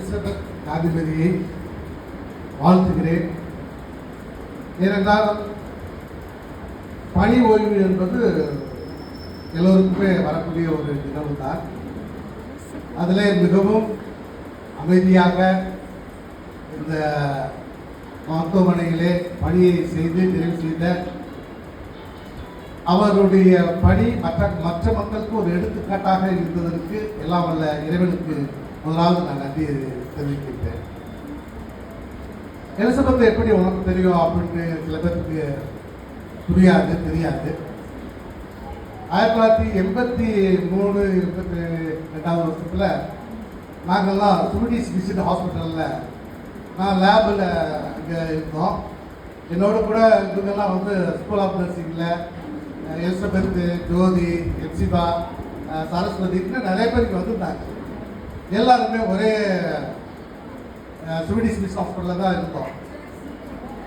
Elizabeth காந்திமதியை வாழ்த்துகிறேன். ஏனென்றால் பணி ஓய்வு என்பது எல்லோருக்குமே வரக்கூடிய ஒரு நிகழ்வு தான். அதில் மிகவும் அமைதியாக இந்த மருத்துவமனையிலே பணியை செய்து நிறைவு செய்த அவருடைய பணி மற்ற மக்களுக்கு ஒரு எடுத்துக்காட்டாக இருந்ததற்கு எல்லாம் வல்ல இறைவனுக்கு முதலாவது நான் நன்றி தெரிவிக்கின்றேன். எலிசபெத் எப்படி உனக்கு தெரியும் அப்படின்னு சில பேருக்கு தெரியாது. 1983 22 வருஷத்தில் நாங்கள்லாம் சுமிடிஸ் விசிட் ஹாஸ்பிட்டலில் நான் லேபில் அங்கே இருந்தோம். என்னோட கூட இவங்கெல்லாம் வந்து ஸ்கூல் ஆஃப் நர்சிங்கில் எலிசபெத், ஜோதி, எப்சிபா, சரஸ்வதி இன்னும் நிறைய பேருக்கு வந்திருந்தாங்க. எல்லாருமே ஒரே சுமிடிஸ் மிஸ் ஹாஸ்பிட்டலில் தான் இருந்தோம்.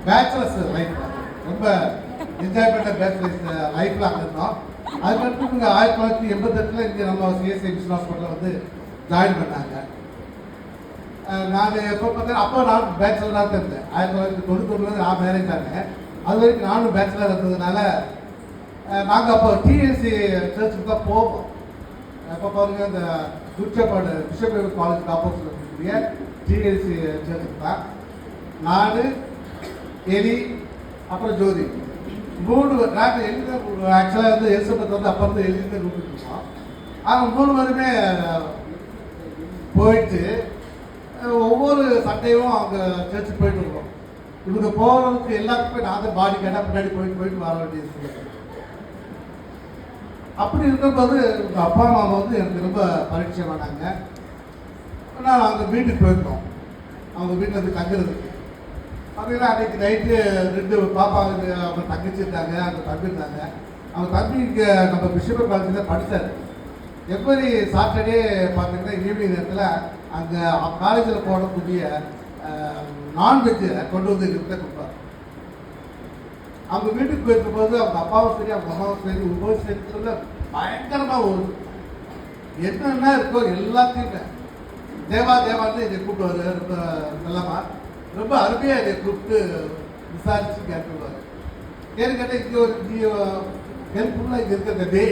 பேச்சுலர்ஸ் லைஃப் ரொம்ப என்ஜாய்மெண்ட்டாக பேச்சுலர்ஸ் லைஃப்பில் அங்கே இருந்தோம். அதுக்கடுத்து இவங்க 1988 இங்கே நம்ம சிஎஸ்ஐ மிஷன் ஹாஸ்பிட்டலில் வந்து ஜாயின் பண்ணாங்க. நான் எப்போ பார்த்தேன் அப்போ நான் பேச்சுலராக தான் இருந்தேன். 1991 நான் மேரேஜ் ஆனேன். அது வரைக்கும் நானும் பேச்சுலர் இருந்ததுனால நாங்கள் அப்போ டிஎன்சி சர்ச்சுக்கு தான் போவோம். எப்போ பாருங்கள் இந்த குச்சப்பாடு பிஷப் காலேஜ் ஆப்போசிட்டில் இருக்கக்கூடிய டிஎன்சி சர்ச்சுக்கு தான் நான், எலி, அப்புறம் ஜோதி 3 நாங்கள் எழுத ஆக்சுவலாக வந்து எலிசபெத் வந்து அப்போ வந்து எழுதி கூப்பிட்டுருக்கோம். அவங்க 3 பேருமே போயிட்டு ஒவ்வொரு சண்டையும் அவங்க சர்ச்சுக்கு போயிட்டு இருக்கோம். இவங்க போகிறதுக்கு எல்லாத்துக்குமே நான் தான் பாடி கேட்டால் பின்னாடி போயிட்டு வர வேண்டியது. அப்படி இருக்கும்போது எங்கள் அப்பா அம்மா வந்து எனக்கு ரொம்ப பரிச்சயமானாங்க. நான் அவங்க வீட்டுக்கு போயிருந்தோம். அவங்க வீட்டில் வந்து தங்குறதுக்கு பார்த்தீங்கன்னா அன்றைக்கி நைட்டு 2 பாப்பா அவங்க தங்கச்சி இருந்தாங்க, அவங்க தம்பி இருந்தாங்க. அவங்க தம்பி இங்கே நம்ம பிஷப் காலேஜில் படித்தார். எவ்ரி சாட்டர்டே பார்த்தீங்கன்னா ஈவினிங் நேரத்தில் அங்கே காலேஜில் போடக்கூடிய நான்வெஜ்ஜை கொண்டு வந்து எங்கள்கிட்ட கொடுப்பார். அவங்க வீட்டுக்கு போயிருக்கும்போது அவங்க அப்பாவும் சரி அவங்க அம்மாவும் சரி உபயோகிக்கிறதுல பயங்கரமாக ஒரு என்னென்ன இருக்கோ எல்லாத்தையுமே தேவான்னு இதை கூப்பிடுவார். ரொம்ப நல்லமா ரொம்ப அருமையாக இதை கூப்பிட்டு விசாரித்து கேட்டுருவார். ஏன்னு கேட்டால் இங்கே ஒரு ஹெல்ப்ஃபுல்லாக இங்கே இருக்கிற டே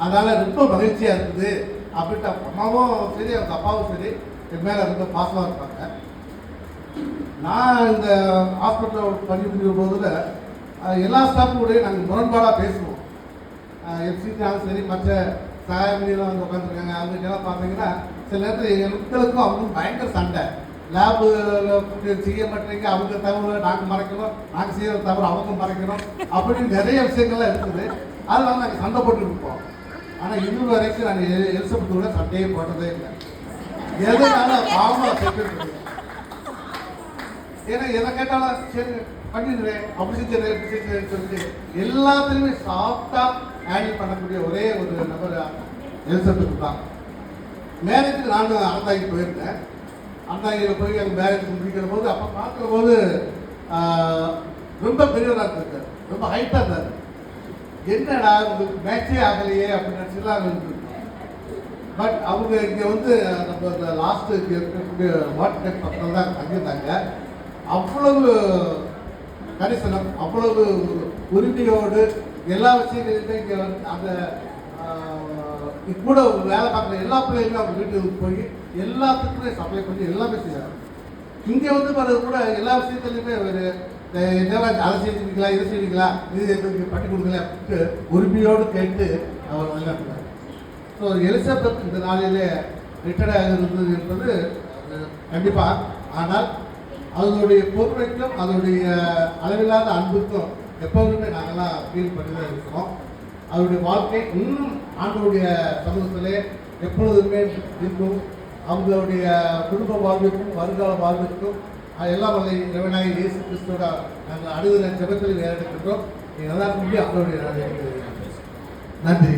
அதனால் ரொம்ப மகிழ்ச்சியாக இருக்குது அப்படின்ட்டு அவங்க அம்மாவும் சரி அவங்க அப்பாவும் சரி என் மேலே ரொம்ப பாசமாக இருப்பாங்க. நான் இந்த ஹாஸ்பிட்டலில் பணிபுரியும் போதில் எல்லா ஸ்டாஃபோடையும் நாங்கள் முரண்பாடாக பேசுவோம். எஃப்சினாலும் சரி மற்ற சகாயமணியெல்லாம் வந்து உட்காந்துருக்காங்க. அவங்களுக்கெல்லாம் பார்த்தீங்கன்னா சில நேரத்தில் எங்களுக்கும் அவங்களுக்கும் பயங்கர சண்டை. லேபில் செய்ய மாட்டேங்க, அவங்க தவிர நாங்கள் மறைக்கணும், நாங்கள் செய்கிற தவிர அவங்க மறைக்கணும் அப்படின்னு நிறைய விஷயங்கள்லாம் இருக்குது. அதெல்லாம் நாங்கள் சண்டை போட்டு இருப்போம். ஆனால் இன்னும் வரைக்கும் நாங்கள் எலிசபெத்தோட சண்டையே போட்டதே இல்லை. எதனால பாவமாக செஞ்சுருக்கோம். ஏன்னா எதை கேட்டாலும் சரி பண்ணிடுறேன் அப்படி செஞ்சேன் சொல்லிட்டு எல்லாத்துலேயுமே சாஃப்டாக ஹேண்டில் பண்ணக்கூடிய ஒரே ஒரு நபர் எலிசபெத் தான். மேரேஜுக்கு நானும் அறந்தாங்கி போயிருந்தேன். அறந்தாங்கியில் போய் அங்கே மேரேஜ் முடிக்கிற போது அப்போ பார்க்குற போது ரொம்ப பெரியவராக இருந்திருக்காரு, ரொம்ப ஹைட்டாக இருந்தார். என்னடா உங்களுக்கு மேட்சே ஆகலையே அப்படின்னு நினச்சிலாம் இருந்திருக்கோம். பட் அவங்க இங்கே வந்து நம்ம இந்த லாஸ்ட்டு இங்கே இருக்கக்கூடிய வாட்டர் பக்கத்தில் தான் தங்கியிருந்தாங்க. அவ்வளவு கரிசனம், அவ்வளவு உரிமையோடு எல்லா விஷயங்களையுமே இங்கே வந்து அந்த கூட வேலை பார்க்குற எல்லா பிள்ளைகளுமே அவங்க வீட்டுக்கு போய் எல்லாத்துக்குமே சப்ளை பண்ணி எல்லாமே செய்வாங்க. இங்கே வந்து பார்த்து கூட எல்லா விஷயத்துலையுமே ஒரு என்னெல்லாம் அதை செஞ்சுருக்கீங்களா, இதை செய்வீங்களா, இது எங்களுக்கு பண்ணி கொடுக்கல அப்படின்ட்டு உரிமையோடு கேட்டு அவர் விளையாடுறார். ஸோ எலிசபெத் இந்த நாளிலே ரிட்டையர்ட் ஆகிறது என்பது கண்டிப்பாக. ஆனால் அதனுடைய பொறுமைக்கும் அதனுடைய அளவில்லாத அன்புக்கும் எப்போதுமே நாங்கள்லாம் ஃபீல் பண்ணி தான் இருக்கிறோம். அவருடைய வாழ்க்கை இன்னும் ஆண்டவருடைய சமூகத்திலே எப்பொழுதுமே இருக்கும். அவங்களுடைய குடும்ப வாழ்விற்கும் வருங்கால வாழ்விற்கும் எல்லாம் வல்ல இறைவனாய் இயேசு கிறிஸ்துவோட நாங்கள் அழுகிற ஜெபத்தில் எடுக்கின்றோம். நீங்கள் நல்லா இருக்க முடியும். அவருடைய நன்றி.